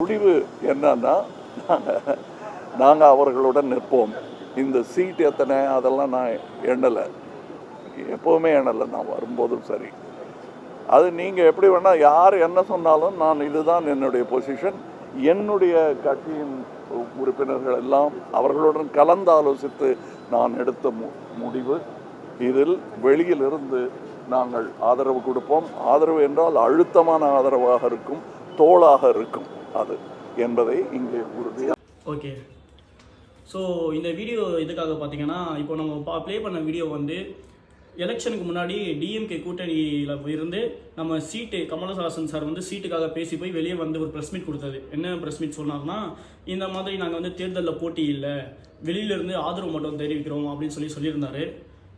முடிவு என்னன்னா, நாங்கள் அவர்களுடன் நிற்போம். இந்த சீட் எத்தனை அதெல்லாம் நான் எண்ணலை, எப்போவுமே எண்ணலை. நான் வரும்போதும் சரி, அது நீங்கள் எப்படி வேணால் யார் என்ன சொன்னாலும் நான் இதுதான் என்னுடைய பொசிஷன். என்னுடைய கட்சியின் உறுப்பினர்கள் எல்லாம் அவர்களுடன் கலந்து ஆலோசித்து நான் எடுத்த முடிவு. இதில் வெளியிலிருந்து நாங்கள் ஆதரவு கொடுப்போம். ஆதரவு என்றால் அழுத்தமான ஆதரவாக இருக்கும், தோளாக இருக்கும் அது என்பதை இங்கே உறுதியாக. ஓகே, ஸோ இந்த வீடியோ எதுக்காக பார்த்தீங்கன்னா, இப்போ நம்ம ப்ளே பண்ண வீடியோ வந்து எலெக்ஷனுக்கு முன்னாடி டிஎம்கே கூட்டணியில் இருந்து நம்ம சீட்டு கமலஹாசன் சார் வந்து சீட்டுக்காக பேசி போய் வெளியே வந்து ஒரு ப்ரெஸ் மீட் கொடுத்தது. என்ன ப்ரெஸ் மீட் சொன்னாங்கன்னா, இந்த மாதிரி நாங்கள் வந்து தேர்தலில் போட்டி இல்லை, வெளியிலேருந்து ஆதரவு மட்டும் தெரிவிக்கிறோம் அப்படின்னு சொல்லியிருந்தாரு.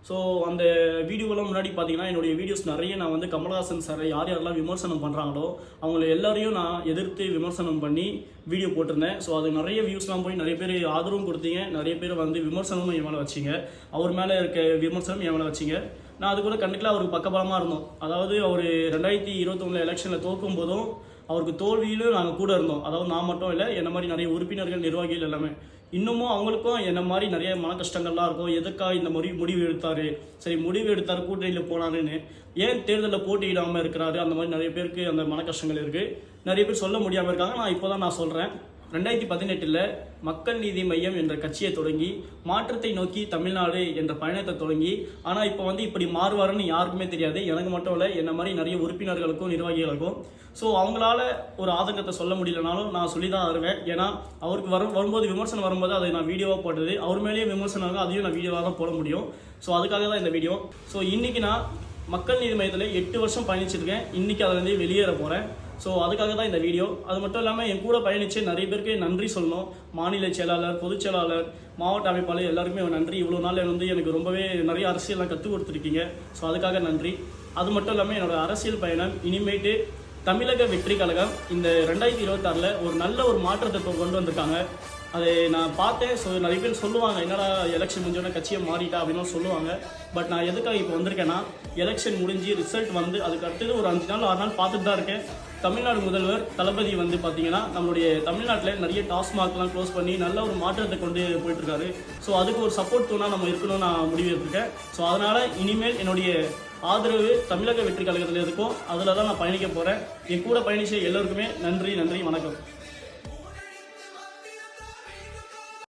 ஸோ அந்த வீடியோவெல்லாம் முன்னாடி பார்த்தீங்கன்னா, என்னுடைய வீடியோஸ் நிறைய நான் வந்து கமலஹாசன் சாரை யார் யாரெல்லாம் விமர்சனம் பண்ணுறாங்களோ அவங்கள எல்லாரையும் நான் எதிர்த்து விமர்சனம் பண்ணி வீடியோ போட்டிருந்தேன். ஸோ அது நிறைய வியூஸ்லாம் போய் நிறைய பேர் ஆதரவும் கொடுத்தீங்க, நிறைய பேர் வந்து விமர்சனமும் என் மேலே வச்சிங்க, அவர் மேலே இருக்க விமர்சனம் என் மேலே வச்சிங்க. நான் அது கூட கண்டிப்பாக அவருக்கு பக்கபலமாக இருந்தோம். அதாவது அவர் 2021 எலெக்ஷனில் தோற்கும் போதும் அவருக்கு தோல்வியிலும் நாங்கள் கூட இருந்தோம். அதாவது நான் மட்டும் இல்லை, என்ன மாதிரி நிறைய உறுப்பினர்கள், நிர்வாகிகள் எல்லாமே. இன்னமும் அவங்களுக்கும் என்ன மாதிரி நிறைய மன கஷ்டங்கள்லாம் இருக்கும். எதுக்காக இந்த முடிவு எடுத்தார், சரி முடிவு எடுத்தார் கூட்டணியில் போனாருன்னு, ஏன் தேர்தலில் போட்டியிடாமல் இருக்கிறாரு, அந்த மாதிரி நிறைய பேருக்கு அந்த மன கஷ்டங்கள் இருக்குது. நிறைய பேர் சொல்ல முடியாமல் இருக்காங்க. நான் இப்போ தான் நான் சொல்கிறேன். 2018 மக்கள் நீதி மையம் என்ற கட்சியை தொடங்கி மாற்றத்தை நோக்கி தமிழ்நாடு என்ற பயணத்தை தொடங்கி, ஆனால் இப்போ வந்து இப்படி மாறுவாருன்னு யாருக்குமே தெரியாது. எனக்கு மட்டும் இல்லை, என்ன மாதிரி நிறைய உறுப்பினர்களுக்கும் நிர்வாகிகளுக்கும். ஸோ அவங்களால ஒரு ஆதங்கத்தை சொல்ல முடியலனாலும் நான் சொல்லி தான் வருவேன். ஏன்னா அவருக்கு வரும்போது விமர்சனம் வரும்போது அதை நான் வீடியோவாக போட்டது, அவர் மேலேயே விமர்சனம் அதையும் நான் வீடியோவாக தான் போட முடியும். ஸோ அதுக்காக தான் இந்த வீடியோ. ஸோ இன்றைக்கி நான் மக்கள் நீதி மையத்தில் 8 வருஷம் பயணிச்சிருக்கேன். இன்றைக்கி அதிலேருந்து வெளியேற போகிறேன். ஸோ அதுக்காக தான் இந்த வீடியோ. அது மட்டும் இல்லாமல் என் கூட பயணித்து நிறைய பேருக்கு நன்றி சொல்லணும். மாநில செயலாளர், பொதுச் செயலாளர், மாவட்ட அமைப்பாளர் எல்லாருக்குமே நன்றி. இவ்வளோ நாள் வந்து எனக்கு ரொம்பவே நிறைய அரசியல்லாம் கற்றுக் கொடுத்துருக்கீங்க. ஸோ அதுக்காக நன்றி. அது மட்டும் இல்லாமல் என்னோடய அரசியல் பயணம் இனிமேட்டு தமிழக வெற்றி கழகம் இந்த 2026 ஒரு நல்ல ஒரு மாற்றத்தை கொண்டு வந்திருக்காங்க. அதை நான் பார்த்தேன். ஸோ நிறைய பேர் சொல்லுவாங்க, என்னடா எலெக்ஷன் முடிஞ்சோடனே கட்சியை மாறிட்டா அப்படின்னு சொல்லுவாங்க. பட் நான் எதுக்காக இப்போ வந்திருக்கேன்னா, எலெக்ஷன் முடிஞ்சு ரிசல்ட் வந்து அதுக்கு அடுத்தது ஒரு 5 நாள் 6 நாள் பார்த்துட்டு தான் இருக்கேன். தமிழ்நாடு முதல்வர் தளபதி வந்து பார்த்தீங்கன்னா, நம்மளுடைய தமிழ்நாட்டில் நிறைய டாஸ்மாக்லாம் க்ளோஸ் பண்ணி நல்ல ஒரு மாற்றத்தை கொண்டு போயிட்டுருக்காரு. ஸோ அதுக்கு ஒரு சப்போர்ட் தோணா நம்ம இருக்கணும்னு நான் முடிவு எடுத்துருக்கேன். ஸோ அதனால் இனிமேல் என்னுடைய ஆதரவு தமிழக வெற்றி கழகத்தில் இருக்கும். அதில் தான் நான் பயணிக்க போகிறேன். என் கூட பயணிச்ச எல்லோருக்குமே நன்றி, வணக்கம்.